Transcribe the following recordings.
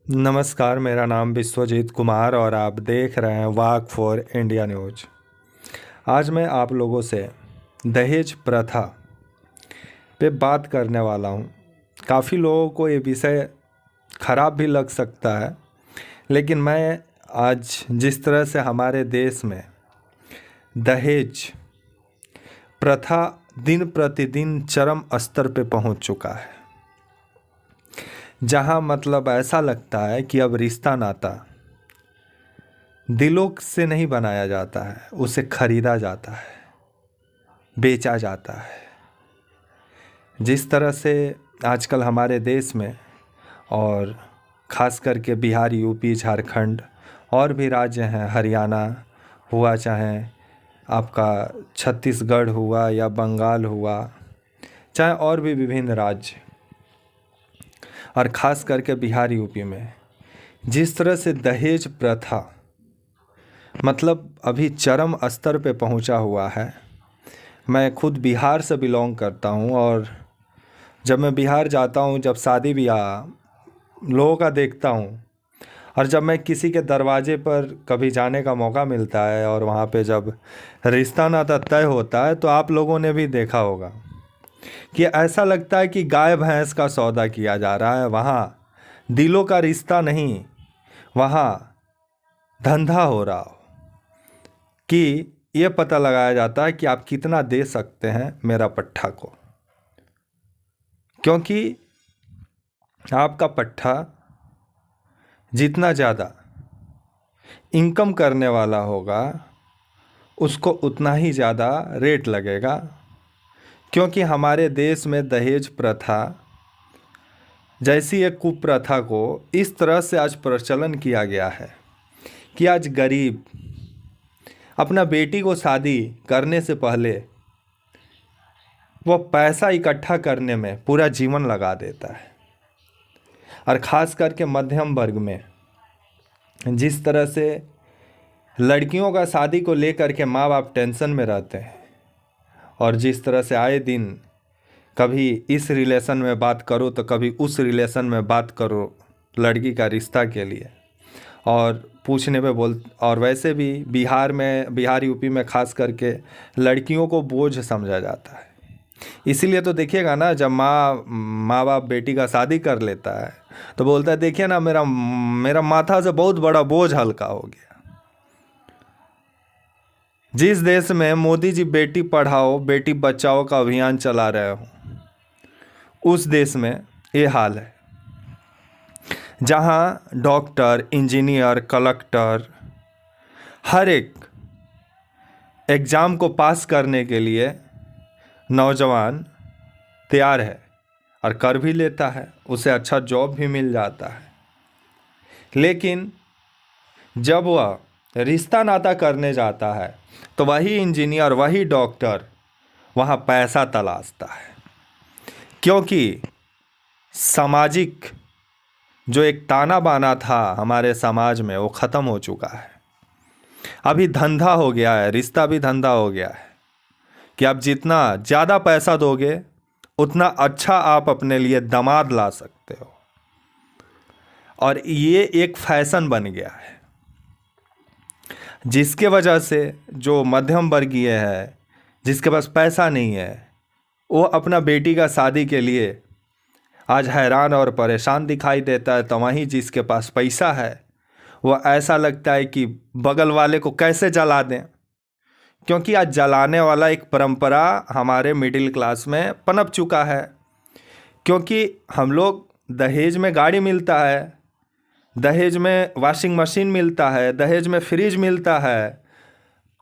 नमस्कार, मेरा नाम विश्वजीत कुमार और आप देख रहे हैं वाक फॉर इंडिया न्यूज। आज मैं आप लोगों से दहेज प्रथा पे बात करने वाला हूँ। काफ़ी लोगों को ये विषय ख़राब भी लग सकता है, लेकिन मैं आज जिस तरह से हमारे देश में दहेज प्रथा दिन प्रतिदिन चरम स्तर पे पहुँच चुका है, जहाँ मतलब ऐसा लगता है कि अब रिश्ता नाता दिलों से नहीं बनाया जाता है, उसे खरीदा जाता है, बेचा जाता है। जिस तरह से आजकल हमारे देश में और ख़ास करके बिहार, यूपी, झारखंड और भी राज्य हैं, हरियाणा हुआ, चाहे आपका छत्तीसगढ़ हुआ या बंगाल हुआ, चाहे और भी विभिन्न राज्य, और ख़ास करके बिहार, यूपी में जिस तरह से दहेज प्रथा मतलब अभी चरम स्तर पे पहुंचा हुआ है। मैं खुद बिहार से बिलोंग करता हूं और जब मैं बिहार जाता हूं, जब शादी ब्याह लोगों का देखता हूं, और जब मैं किसी के दरवाजे पर कभी जाने का मौका मिलता है और वहां पे जब रिश्ता नाता तय होता है, तो आप लोगों ने भी देखा होगा कि ऐसा लगता है कि गाय भैंस का सौदा किया जा रहा है। वहाँ दिलों का रिश्ता नहीं, वहाँ धंधा हो रहा हो कि ये पता लगाया जाता है कि आप कितना दे सकते हैं मेरा पट्ठा को, क्योंकि आपका पट्ठा जितना ज़्यादा इनकम करने वाला होगा उसको उतना ही ज़्यादा रेट लगेगा। क्योंकि हमारे देश में दहेज प्रथा जैसी एक कुप्रथा को इस तरह से आज प्रचलन किया गया है कि आज गरीब अपना बेटी को शादी करने से पहले वो पैसा इकट्ठा करने में पूरा जीवन लगा देता है। और ख़ास करके मध्यम वर्ग में जिस तरह से लड़कियों का शादी को लेकर के माँ बाप टेंशन में रहते हैं, और जिस तरह से आए दिन कभी इस रिलेशन में बात करो तो कभी उस रिलेशन में बात करो लड़की का रिश्ता के लिए, और पूछने पे और वैसे भी बिहार यूपी में ख़ास करके लड़कियों को बोझ समझा जाता है। इसीलिए तो देखिएगा ना, जब माँ बाप बेटी का शादी कर लेता है तो बोलता है, देखिए ना, मेरा मेरा माथा से बहुत बड़ा बोझ हल्का हो गया। जिस देश में मोदी जी बेटी पढ़ाओ बेटी बचाओ का अभियान चला रहे हो, उस देश में ये हाल है, जहाँ डॉक्टर, इंजीनियर, कलेक्टर हर एक एग्ज़ाम को पास करने के लिए नौजवान तैयार है और कर भी लेता है, उसे अच्छा जॉब भी मिल जाता है। लेकिन जब वह रिश्ता नाता करने जाता है तो वही इंजीनियर, वही डॉक्टर वहाँ पैसा तलाशता है, क्योंकि सामाजिक जो एक ताना बाना था हमारे समाज में वो ख़त्म हो चुका है। अभी धंधा हो गया है, रिश्ता भी धंधा हो गया है कि आप जितना ज़्यादा पैसा दोगे उतना अच्छा आप अपने लिए दामाद ला सकते हो, और ये एक फैशन बन गया है, जिसके वजह से जो मध्यम वर्गीय है, जिसके पास पैसा नहीं है, वो अपना बेटी का शादी के लिए आज हैरान और परेशान दिखाई देता है। तो वहीं जिसके पास पैसा है वो ऐसा लगता है कि बगल वाले को कैसे जला दें, क्योंकि आज जलाने वाला एक परंपरा हमारे मिडिल क्लास में पनप चुका है। क्योंकि हम लोग दहेज में गाड़ी मिलता है, दहेज में वॉशिंग मशीन मिलता है, दहेज में फ्रिज मिलता है,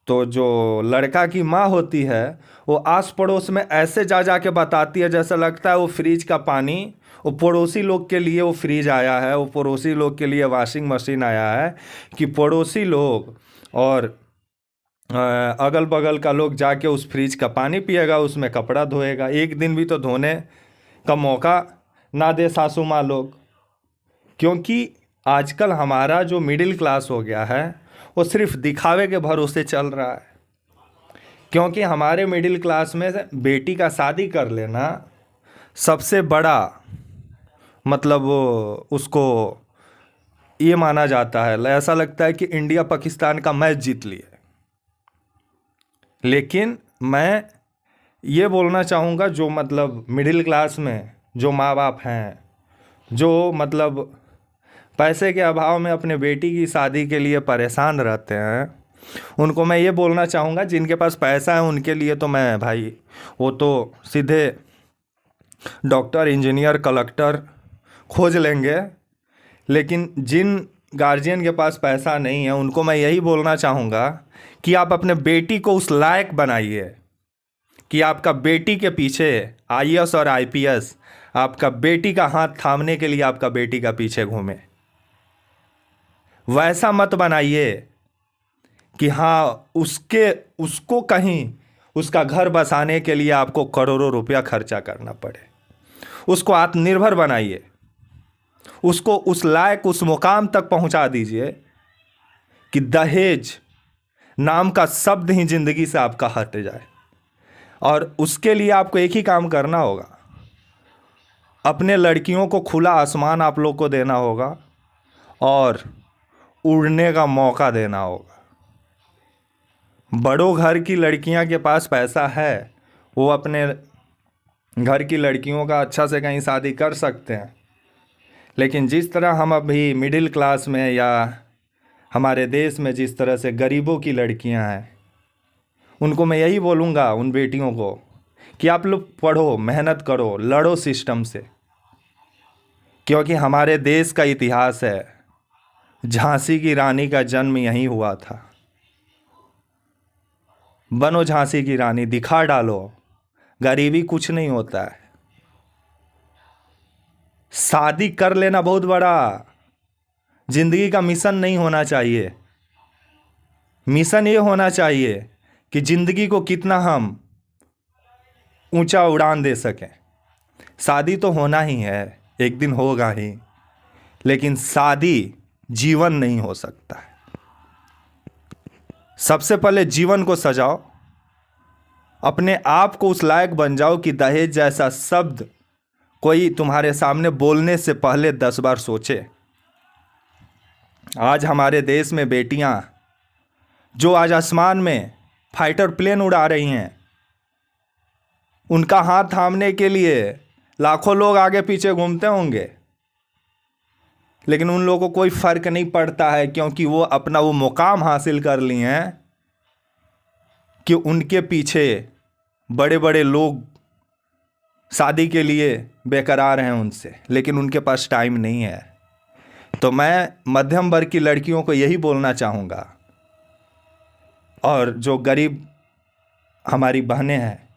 तो जो लड़का की माँ होती है वो आस पड़ोस में ऐसे जा के बताती है जैसा लगता है वो फ्रिज का पानी वो पड़ोसी लोग के लिए वो फ्रिज आया है, वो पड़ोसी लोग के लिए वॉशिंग मशीन आया है, कि पड़ोसी लोग और अगल बगल का लोग जाके उस फ्रिज का पानी पिएगा, उसमें कपड़ा धोएगा। एक दिन भी तो धोने का मौका ना दे सासू माँ लोग। क्योंकि आजकल हमारा जो मिडिल क्लास हो गया है वो सिर्फ दिखावे के भरोसे चल रहा है। क्योंकि हमारे मिडिल क्लास में बेटी का शादी कर लेना सबसे बड़ा मतलब वो उसको ये माना जाता है, ऐसा लगता है कि इंडिया पाकिस्तान का मैच जीत लिए। लेकिन मैं ये बोलना चाहूँगा, जो मतलब मिडिल क्लास में जो माँ बाप हैं, जो मतलब पैसे के अभाव में अपने बेटी की शादी के लिए परेशान रहते हैं, उनको मैं ये बोलना चाहूँगा, जिनके पास पैसा है उनके लिए तो मैं भाई वो तो सीधे डॉक्टर, इंजीनियर, कलेक्टर खोज लेंगे। लेकिन जिन गार्जियन के पास पैसा नहीं है उनको मैं यही बोलना चाहूँगा कि आप अपने बेटी को उस लायक बनाइए कि आपका बेटी के पीछे आईएएस और आईपीएस आपका बेटी का हाथ थामने के लिए आपका बेटी का पीछे घूमे। वैसा मत बनाइए कि हाँ उसको कहीं उसका घर बसाने के लिए आपको करोड़ों रुपया खर्चा करना पड़े। उसको आत्मनिर्भर बनाइए, उसको उस लायक उस मुकाम तक पहुंचा दीजिए कि दहेज नाम का शब्द ही जिंदगी से आपका हट जाए। और उसके लिए आपको एक ही काम करना होगा, अपने लड़कियों को खुला आसमान आप लोग को देना होगा और उड़ने का मौका देना होगा। बड़ों घर की लड़कियां के पास पैसा है, वो अपने घर की लड़कियों का अच्छा से कहीं शादी कर सकते हैं। लेकिन जिस तरह हम अभी मिडिल क्लास में या हमारे देश में जिस तरह से गरीबों की लड़कियां हैं, उनको मैं यही बोलूँगा उन बेटियों को कि आप लोग पढ़ो, मेहनत करो, लड़ो सिस्टम से। क्योंकि हमारे देश का इतिहास है, झांसी की रानी का जन्म यहीं हुआ था। बनो झांसी की रानी, दिखा डालो, गरीबी कुछ नहीं होता है। शादी कर लेना बहुत बड़ा जिंदगी का मिशन नहीं होना चाहिए। मिशन ये होना चाहिए कि जिंदगी को कितना हम ऊंचा उड़ान दे सकें। शादी तो होना ही है, एक दिन होगा ही, लेकिन शादी जीवन नहीं हो सकता है। सबसे पहले जीवन को सजाओ, अपने आप को उस लायक बन जाओ कि दहेज जैसा शब्द कोई तुम्हारे सामने बोलने से पहले 10 बार सोचे। आज हमारे देश में बेटियां जो आज आसमान में फाइटर प्लेन उड़ा रही हैं, उनका हाथ थामने के लिए लाखों लोग आगे पीछे घूमते होंगे, लेकिन उन लोगों को कोई फर्क नहीं पड़ता है, क्योंकि वो अपना वो मुकाम हासिल कर लिए हैं कि उनके पीछे बड़े बड़े लोग शादी के लिए बेकरार हैं उनसे, लेकिन उनके पास टाइम नहीं है। तो मैं मध्यम वर्ग की लड़कियों को यही बोलना चाहूँगा, और जो गरीब हमारी बहनें हैं,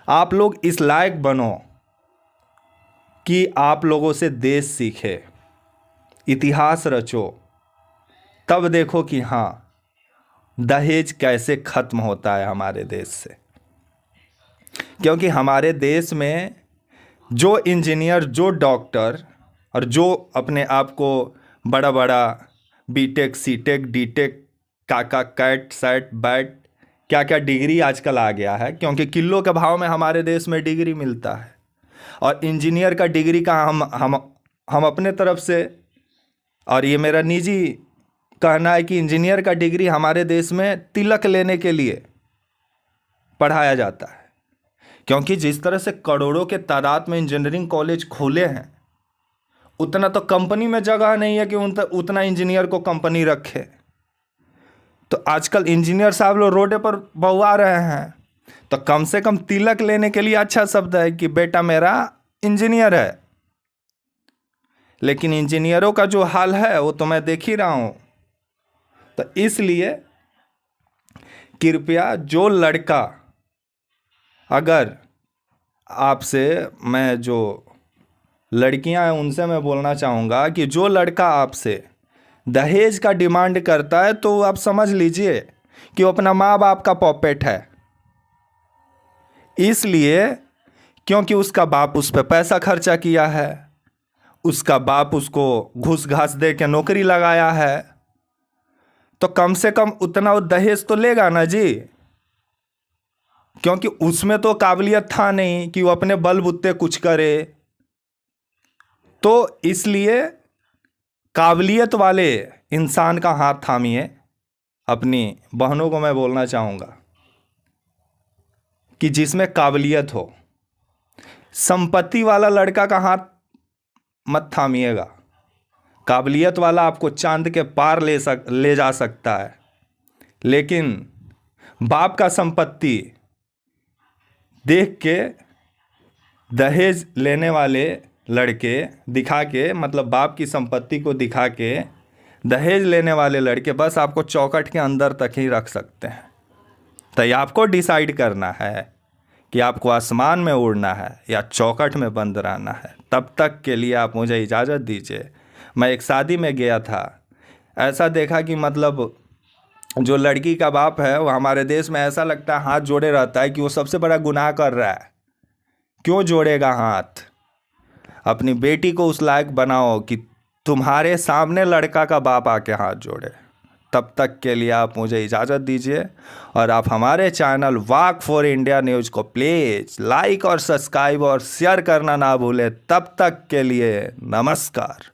आप लोग इस लायक बनो कि आप लोगों से देश सीखे, इतिहास रचो, तब देखो कि हाँ दहेज कैसे ख़त्म होता है हमारे देश से। क्योंकि हमारे देश में जो इंजीनियर, जो डॉक्टर और जो अपने आप को बड़ा बड़ा बीटेक, सीटेक, डीटेक, काका, कैट, सैट, बैट, क्या क्या डिग्री आजकल आ गया है, क्योंकि किलो के भाव में हमारे देश में डिग्री मिलता है। और इंजीनियर का डिग्री का हम अपने तरफ से, और ये मेरा निजी कहना है कि इंजीनियर का डिग्री हमारे देश में तिलक लेने के लिए पढ़ाया जाता है। क्योंकि जिस तरह से करोड़ों के तादाद में इंजीनियरिंग कॉलेज खुले हैं, उतना तो कंपनी में जगह नहीं है कि उतना इंजीनियर को कंपनी रखे। तो आजकल इंजीनियर साहब लोग रोडे पर बहुआ रहे हैं, तो कम से कम तिलक लेने के लिए अच्छा शब्द है कि बेटा मेरा इंजीनियर है। लेकिन इंजीनियरों का जो हाल है वो तो मैं देख ही रहा हूँ। तो इसलिए कृपया जो लड़का, अगर आपसे, मैं जो लड़कियां हैं उनसे मैं बोलना चाहूँगा कि जो लड़का आपसे दहेज का डिमांड करता है, तो आप समझ लीजिए कि वो अपना माँ बाप का पॉपेट है। इसलिए क्योंकि उसका बाप उस पर पैसा खर्चा किया है, उसका बाप उसको घूस घास दे के नौकरी लगाया है, तो कम से कम उतना वो दहेज तो लेगा ना जी। क्योंकि उसमें तो काबिलियत था नहीं कि वो अपने बलबूते कुछ करे। तो इसलिए काबिलियत वाले इंसान का हाथ थामिए। अपनी बहनों को मैं बोलना चाहूँगा कि जिसमें काबिलियत हो। संपत्ति वाला लड़का का हाथ मत थामिएगा। काबिलियत वाला आपको चांद के पार ले जा सकता है, लेकिन बाप का संपत्ति देख के दहेज लेने वाले लड़के दिखा के, मतलब बाप की संपत्ति को दिखा के दहेज लेने वाले लड़के बस आपको चौखट के अंदर तक ही रख सकते हैं। तो ये आपको डिसाइड करना है कि आपको आसमान में उड़ना है या चौखट में बंद रहना है। तब तक के लिए आप मुझे इजाज़त दीजिए। मैं एक शादी में गया था, ऐसा देखा कि मतलब जो लड़की का बाप है वो हमारे देश में ऐसा लगता है हाथ जोड़े रहता है कि वो सबसे बड़ा गुनाह कर रहा है। क्यों जोड़ेगा हाथ? अपनी बेटी को उस लायक बनाओ कि तुम्हारे सामने लड़का का बाप आके हाथ जोड़े। तब तक के लिए आप मुझे इजाज़त दीजिए और आप हमारे channel walk for India news को प्लीज़ लाइक और सब्सक्राइब और शेयर करना ना भूलें। तब तक के लिए नमस्कार।